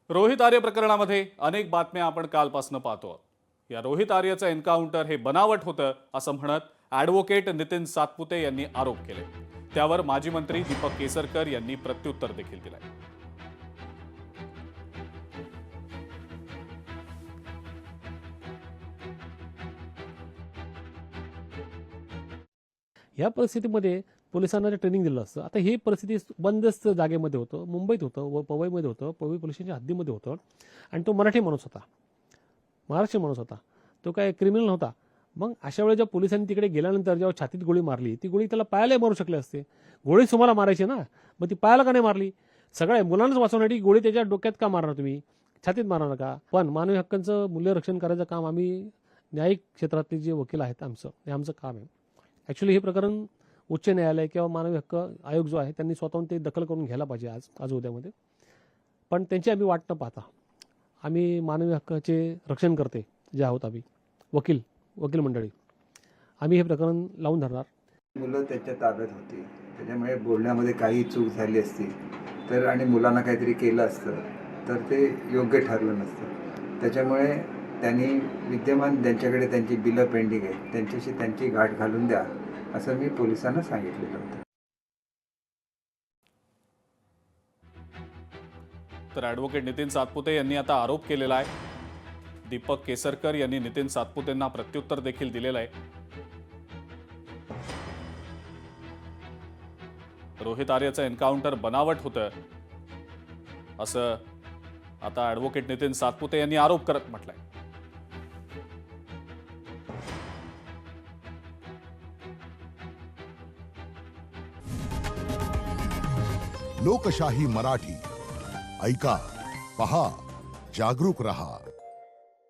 रोहित आर्य प्रकरणामध्ये अनेक बातम्या आपण कालपासून पाहतो आहोत. या रोहित आर्यचं एन्काउंटर हे बनावट होतं असं म्हणत ॲडव्होकेट नितीन सातपुते यांनी आरोप केले. त्यावर माजी मंत्री दीपक केसरकर यांनी प्रत्युत्तर देखील दिलंय. या परिस्थितीमध्ये पोलिसांना जे ट्रेनिंग दिलं असतं. आता ही परिस्थिती बंदस्त जागेमध्ये होतं, मुंबईत होतं व पवईमध्ये होतं, पवई पोलीस स्टेशनच्या हद्दीमध्ये होतं आणि तो मराठी माणूस होता, महाराष्ट्रीय माणूस होता, तो काय क्रिमिनल नव्हता. मग अशा वेळी ज्या पोलिसांनी तिकडे गेल्यानंतर जेव्हा छातीत गोळी मारली, ती गोळी त्याला पायालाही मारू शकले असते. गोळी तुम्हाला मारायची ना, मग ती पायाला का नाही मारली? सगळ्या मुलांनाच वाचवण्यासाठी गोळी त्याच्या डोक्यात का मारणार तुम्ही, छातीत मारणार का? पण मानवी हक्कांचं मूल्यरक्षण करायचं काम आम्ही न्यायिक क्षेत्रातले जे वकील आहेत हे आमचं काम आहे. ॲक्च्युली हे प्रकरण उच्च न्यायालय किंवा मानवी हक्क आयोग जो आहे त्यांनी स्वतःहून ते दखल करून घ्यायला पाहिजे आज उद्यामध्ये. पण त्यांची आम्ही वाट न पाहता आम्ही मानवी हक्काचे रक्षण करते जे आहोत आम्ही वकील मंडळी, आम्ही हे प्रकरण लावून धरणार. मुलं त्यांच्या ताब्यात होती, त्याच्यामुळे बोलण्यामध्ये काही चूक झाली असती तर आणि मुलांना काहीतरी केलं असतं तर ते योग्य ठरलं नसतं. त्याच्यामुळे त्यांनी विद्यमान ज्यांच्याकडे त्यांची बिलं पेंडिंग आहेत त्यांच्याशी त्यांची गाठ घालून द्या असं मी पोलिसांना सांगितलेलं होतं. तर ॲडव्होकेट नितीन सातपुते यांनी आता आरोप केलेला आहे. दीपक केसरकर यांनी नितीन सातपुतेंना प्रत्युत्तर देखील दिलेलं आहे. रोहित आर्यचं एन्काउंटर बनावट होतं असं आता ॲडव्होकेट नितीन सातपुते यांनी आरोप करत म्हटलंय. लोकशाही मराठी ऐका, पहा, जागरूक रहा.